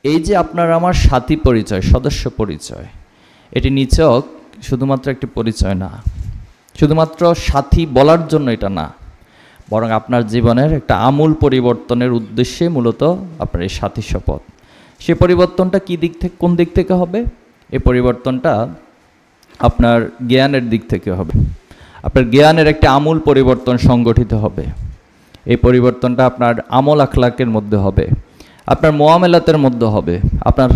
এই যে আপনার আমার সাথী পরিচয়, সদস্য পরিচয়, এটি নিছক শুধুমাত্র একটি পরিচয় না, শুধুমাত্র সাথী বলার জন্য এটা না, বরং আপনার জীবনের একটা আমূল পরিবর্তনের উদ্দেশ্যে মূলত আপনার এই সাথী শপথ। সে পরিবর্তনটা কোন দিক থেকে হবে? এই পরিবর্তনটা আপনার জ্ঞানের দিক থেকে হবে। আপনার জ্ঞানের একটা আমূল পরিবর্তন সংগঠিত হবে। এই পরিবর্তনটা আপনার আমল আখলাকের মধ্যে হবে, আপনার মুআমালাতের মধ্যে হবে, আপনার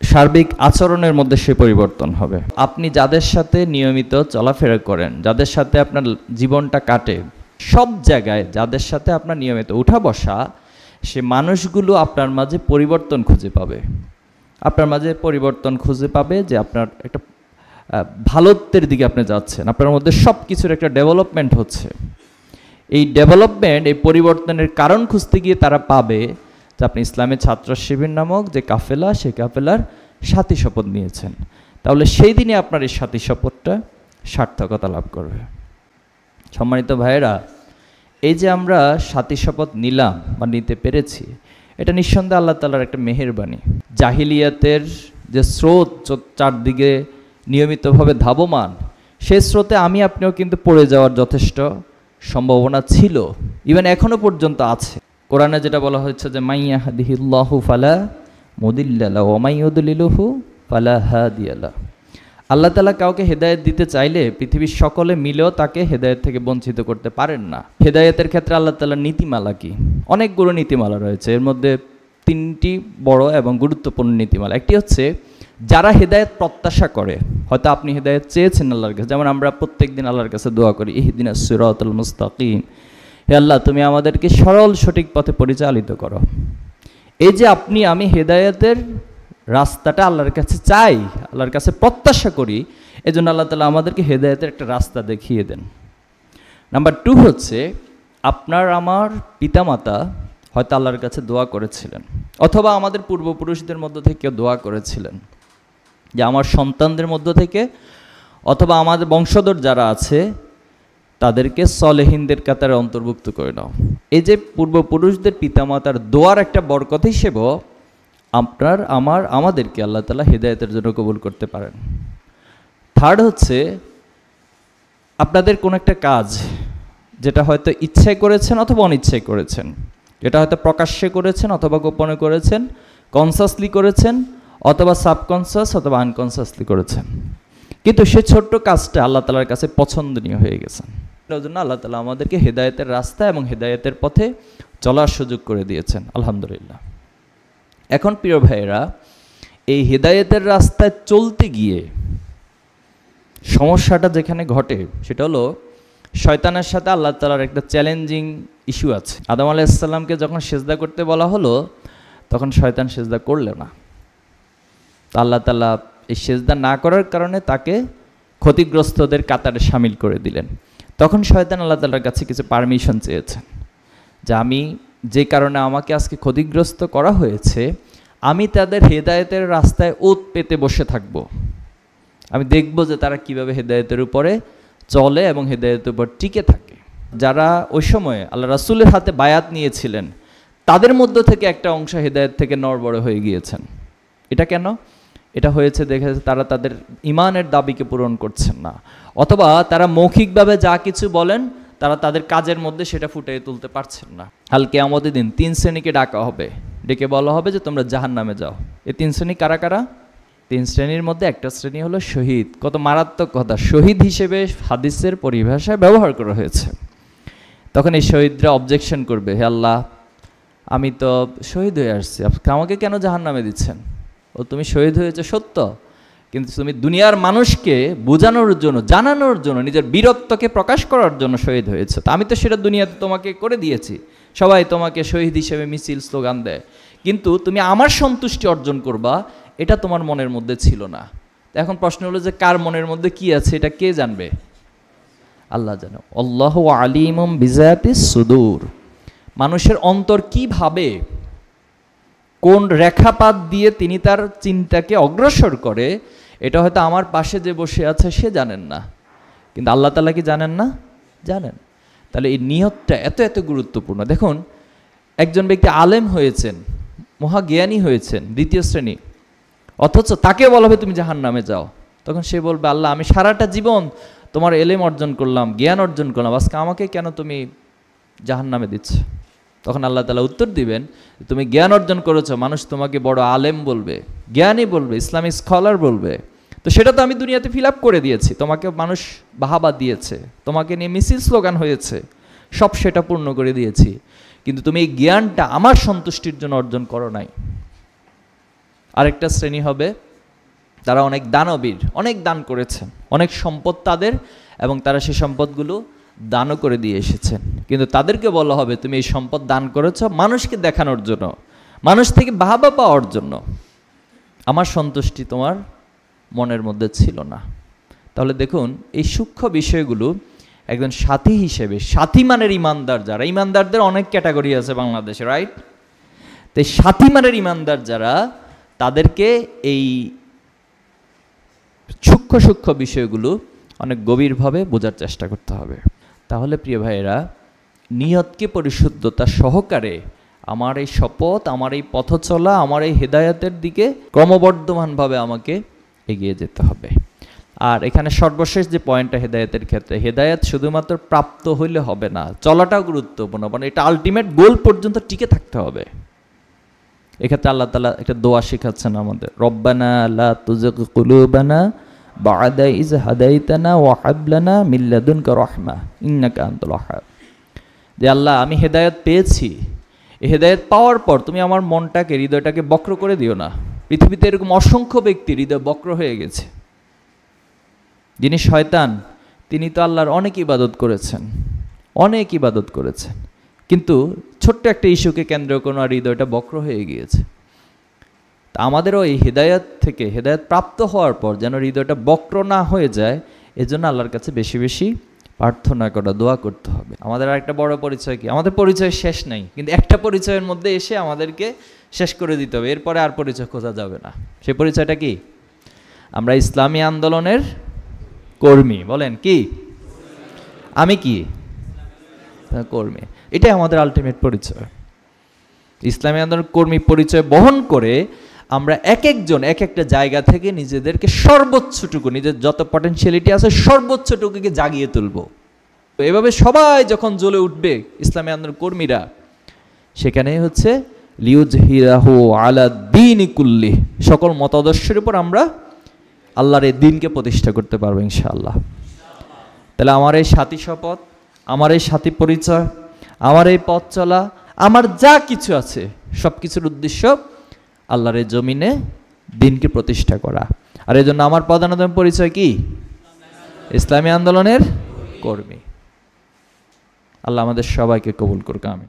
সার্বিক আচরণের মধ্যে সে পরিবর্তন হবে। আপনি যাদের সাথে নিয়মিত চলাফেরা করেন, যাদের সাথে আপনার জীবনটা কাটে, সব জায়গায় যাদের সাথে আপনার নিয়মিত উঠা বসা, সে মানুষগুলো আপনার মাঝে পরিবর্তন খুঁজে পাবে। আপনার মাঝে পরিবর্তন খুঁজে পাবে যে আপনার একটা ভালোত্বের দিকে আপনি যাচ্ছেন, আপনার মধ্যে সব কিছুর একটা ডেভেলপমেন্ট হচ্ছে। এই ডেভেলপমেন্ট, এই পরিবর্তনের কারণ খুঁজতে গিয়ে তারা পাবে যে আপনি ইসলামের ছাত্র শিবির নামক যে কাফেলা, সেই কাফেলার সাথী শপথ নিয়েছেন। তাহলে সেই দিনে আপনার এই সাথী শপথটা সার্থকতা লাভ করবে। সম্মানিত ভাইয়েরা, এই যে আমরা সাথী শপথ নিলাম বা নিতে পেরেছি, এটা নিঃসন্দেহে আল্লাহ তাআলার একটা মেহেরবানি। জাহিলিয়াতের যে স্রোত চারদিকে নিয়মিতভাবে ধাবমান, সেই স্রোতে আমি আপনিও কিন্তু পড়ে যাওয়ার যথেষ্ট সম্ভাবনা ছিল, ইভেন এখনও পর্যন্ত আছে। কোরআনে যেটা বলা হয়েছে যে মাইয়াহদিহিল্লাহু ফালা মুদিল্লা লাহু ওয়া মাইয়ুদলিলহু ফালা হাদিয়া লাহু। আল্লাহ তাআলা কাউকে হেদায়েত দিতে চাইলে পৃথিবীর সকলে মিলেও তাকে হেদায়েত থেকে বঞ্চিত করতে পারেন না। হেদায়েতের ক্ষেত্রে আল্লাহ তাআলার নীতিমালা কি? অনেকগুলো নীতিমালা রয়েছে, এর মধ্যে তিনটি বড় এবং গুরুত্বপূর্ণ নীতিমালা। একটি হচ্ছে যারা হেদায়েত প্রত্যাশা করে, হয়তো আপনি হেদায়েত চেয়েছেন আল্লাহর কাছে, যেমন আমরা প্রত্যেকদিন আল্লাহর কাছে দোয়া করি, ইহদিনাস সিরাতাল মুস্তাকিম, হে আল্লাহ তুমি আমাদেরকে সরল সঠিক পথে পরিচালিত করো। এই যে আমি হেদায়েতের রাস্তাটা আল্লাহর কাছে চাই, আল্লাহর কাছে প্রত্যাশা করি, এজন্য আল্লাহ তাআলা আমাদেরকে হেদায়েতের একটা রাস্তা দেখিয়ে দেন। নাম্বার 2 হচ্ছে আপনার আমার পিতামাতা হয়তো আল্লাহর কাছে দোয়া করেছিলেন, অথবা আমাদের পূর্বপুরুষদের মধ্য থেকে দোয়া করেছিলেন যে আমার সন্তানদের মধ্য থেকে অথবা আমাদের বংশধর যারা আছে তাদেরকে সলেহিনদের কাতারে অন্তর্ভুক্ত করে নাও। এই যে পূর্বপুরুষদের পিতামাতার দোয়ার একটা বরকত হিসেবেও আমাদেরকে আল্লাহ তাআলা হেদায়েতের জন্য কবুল করতে পারেন। থার্ড হচ্ছে আপনাদের কোন একটা কাজ যেটা হয়তো ইচ্ছায় করেছেন অথবা অনিচ্ছায় করেছেন, যেটা হয়তো প্রকাশ্যে করেছেন অথবা গোপনে করেছেন, কনসাসলি করেছেন অথবা সাবকনসাস অথবা আনকনসাসলি করেছেন, কিন্তু সে ছোট্ট কাজটা আল্লাহ তাআলার কাছে পছন্দনীয় হয়ে গেছেন। এর জন্য আল্লাহ তাআলা আমাদেরকে হেদায়েতের রাস্তা এবং হেদায়েতের পথে চলার সুযোগ করে দিয়েছেন, আলহামদুলিল্লাহ। এখন প্রিয় ভাইয়েরা, এই হেদায়েতের রাস্তায় চলতে গিয়ে সমস্যাটা যেখানে ঘটে সেটা হলো শয়তানের সাথে আল্লাহ তাআলার একটা চ্যালেঞ্জিং ইস্যু আছে। আদম আলাইহিস সালামকে যখন সেজদা করতে বলা হলো তখন শয়তান সেজদা করল না। আল্লাহ তাআলা এই সেজদা না করার কারণে তাকে ক্ষতিগ্রস্তদের কাতারে শামিল করে দিলেন। তখন শয়তান আল্লাহ তাআলার কাছে কিছু পারমিশন চেয়েছেন যে আমি যে কারণে আমাকে আজকে ক্ষতিগ্রস্ত করা হয়েছে, আমি তাদের হেদায়েতের রাস্তায় ওত পেতে বসে থাকব। আমি দেখব যে তারা কিভাবে হেদায়েতের উপরে চলে এবং হেদায়েতের উপর টিকে থাকে। যারা ওই সময়ে আল্লাহ রাসূলের হাতে বায়াত নিয়েছিলেন তাদের মধ্য থেকে একটা অংশ হেদায়েত থেকে নড়বড়ে হয়ে গিয়েছেন। এটা কেন? এটা হয়েছে দেখে তারা তাদের ইমানের দাবিকে পূরণ করছেন না, অথবা তারা মৌখিকভাবে যা কিছু বলেন তারা তাদের কাজের মধ্যে সেটা ফুটিয়ে তুলতে পারছেন না। কাল কিয়ামতের দিন 3 শ্রেণীকে ডাকা হবে, ডেকে বলা হবে যে তোমরা জাহান্নামে যাও। এই 3 শ্রেণী কারা কারা? 3 শ্রেণীর মধ্যে একটা শ্রেণী হলো শহীদ। কত মারাত্মক কথা! শহীদ হিসেবে হাদিসের পরিভাষায় ব্যবহার করা হয়েছে। তখন এই শহীদরা অবজেকশন করবে, হে আল্লাহ আমি তো শহীদ হয়ে আসছি, আমাকে কেন জাহান্নামে দিচ্ছেন? ও তুমি শহীদ হয়েছে সত্য, কিন্তু তুমি দুনিয়ার মানুষকে বোঝানোর জন্য, জানানোর জন্য, নিজের বীরত্বকে প্রকাশ করার জন্য শহীদ হয়েছে। তো আমি তো সেটা দুনিয়াতে তোমাকে করে দিয়েছি, সবাই তোমাকে শহীদ হিসেবে মিছিল স্লোগান দেয়, কিন্তু তুমি আমার সন্তুষ্টি অর্জন করবা এটা তোমার মনের মধ্যে ছিল না। এখন প্রশ্ন হলো যে কার মনের মধ্যে কি আছে এটা কে জানবে? আল্লাহ জানো। আল্লাহু আলিমুম বিযাতিস সুদূর। মানুষের অন্তর কি ভাবে, কোন রেখাপাত দিয়ে তিনি তার চিন্তাকে অগ্রসর করে, এটা হয়তো আমার পাশে যে বসে আছে সে জানেন না, কিন্তু আল্লাহ তাআলা কি জানেন না? জানেন। তাহলে এই নিয়তটা এত এত গুরুত্বপূর্ণ। দেখুন, একজন ব্যক্তি আলেম হয়েছেন, মহাজ্ঞানী হয়েছেন, দ্বিতীয় শ্রেণী, অথচ তাকে বলা হবে তুমি জাহান্নামে যাও। তখন সে বলবে, আল্লাহ আমি সারাটা জীবন তোমার এলেম অর্জন করলাম, জ্ঞান অর্জন করলাম, আজকে আমাকে কেন তুমি জাহান্নামে দিচ্ছ? তখন আল্লাহ তাআলা উত্তর দিবেন, তুমি জ্ঞান অর্জন করেছো, মানুষ তোমাকে বড় আলেম বলবে, জ্ঞানী বলবে, ইসলামিক স্কলার বলবে, তো সেটা তো আমি দুনিয়াতে ফিল আপ করে দিয়েছি, তোমাকে মানুষ বাহাবা দিয়েছে, তোমাকে নিয়ে মিছিল স্লোগান হয়েছে, সব সেটা পূর্ণ করে দিয়েছি, কিন্তু তুমি এই জ্ঞানটা আমার সন্তুষ্টির জন্য অর্জন করো নাই। আরেকটা শ্রেণী হবে, তারা অনেক দানবীর, অনেক দান করেছেন, অনেক সম্পদ তাদের, এবং তারা সেই সম্পদগুলো দানও করে দিয়ে এসেছেন, কিন্তু তাদেরকে বলা হবে তুমি এই সম্পদ দান করেছো মানুষকে দেখানোর জন্য, মানুষ থেকে বাহাবা পাওয়ার জন্য, আমার সন্তুষ্টি তোমার মনের মধ্যে ছিল না। তাহলে দেখুন এই সূক্ষ্ম বিষয়গুলো একজন সাথী হিসেবে, সাথী মানের ইমানদার যারা, ইমানদারদের অনেক ক্যাটাগরি আছে বাংলাদেশে, রাইট? তো সাথী মানের ইমানদার যারা, তাদেরকে এই সূক্ষ্ম সূক্ষ্ম বিষয়গুলো অনেক গভীরভাবে বোঝার চেষ্টা করতে হবে। তাহলে প্রিয় ভাইয়েরা, নিয়তকে পরিশুদ্ধতা সহকারে আমার এই শপথ, আমার এই পথ চলা, আমার এই হেদায়েতের দিকে ক্রমবর্ধমানভাবে আমাকে এগিয়ে যেতে হবে। আর এখানে সর্বশেষ যে পয়েন্টটা হেদায়েতের ক্ষেত্রে, হেদায়েত শুধুমাত্র প্রাপ্ত হইলে হবে না, চলাটাও গুরুত্বপূর্ণ, মানে এটা আলটিমেট গোল পর্যন্ত টিকে থাকতে হবে। এক্ষেত্রে আল্লাহ তাআলা একটা দোয়া শেখাচ্ছেন আমাদের, রব্বানা লা তুজিগ কুলুবানা বা'দা ইয হাদাইতানা ওয়া হাব লানা মিন লাদুনকা রাহমা ইন্নাকা আনতাল ওয়াহ্হাব। যে আল্লাহ আমি হেদায়েত পেয়েছি, এই হেদায়েত পাওয়ার পর তুমি আমার মনটাকে, হৃদয়টাকে বক্র করে দিও না। পৃথিবীতে এরকম অসংখ্য ব্যক্তি হৃদয় বক্র হয়ে গেছে। যিনি শয়তান, তিনি তো আল্লাহর অনেক ইবাদত করেছেন, অনেক ইবাদত করেছেন, কিন্তু ছোট্ট একটা ইস্যুকে কেন্দ্র করে হৃদয়টা বক্র হয়ে গিয়েছে। তা আমাদেরও এই হেদায়েত থেকে, হেদায়েত প্রাপ্ত হওয়ার পর যেন হৃদয়টা বক্র না হয়ে যায়, এজন্য আল্লাহর কাছে বেশি বেশি প্রার্থনা করা, দোয়া করতে হবে। আমাদের আরেকটা বড় পরিচয় কি? আমাদের পরিচয় শেষ নাই, কিন্তু একটা পরিচয়ের মধ্যে এসে আমাদেরকে শেষ করে দিতে হবে, এরপরে আর পরিচয় খোঁজা যাবে না। সেই পরিচয়টা কি? আমরা ইসলামী আন্দোলনের কর্মী। বলেন কি? আমি কি? কর্মী। এটাই আমাদের আলটিমেট পরিচয়। ইসলামী আন্দোলন কর্মী পরিচয় বহন করে আমরা এক একজন এক একটা জায়গা থেকে নিজেদেরকে সর্বোচ্চটুকু, নিজের যত পটেনশিয়ালিটি আছে সর্বোচ্চটুকুকে জাগিয়ে তুলব। তো এভাবে সবাই যখন জ্বলে উঠবে ইসলামী আন্দোলন কর্মীরা, সেখানে হচ্ছে লিউজহিরাহু আলা দ্বীনি কুল্লি, সকল মতাদর্শের উপর আমরা আল্লাহর এই দ্বীনকে প্রতিষ্ঠা করতে পারবো ইনশাআল্লাহ। তাহলে আমার এই সাথী শপথ, আমার এই সাথী পরিচয়, আমার এই পথ চলা, আমার যা কিছু আছে সব কিছুর উদ্দেশ্য আল্লাহর এই জমিনে দ্বীনকে প্রতিষ্ঠা করা। আর এই জন্য আমার প্রধানতম পরিচয় কি? ইসলামী আন্দোলনের কর্মী। আল্লাহ আমাদের সবাইকে কবুল করুক, আমিন।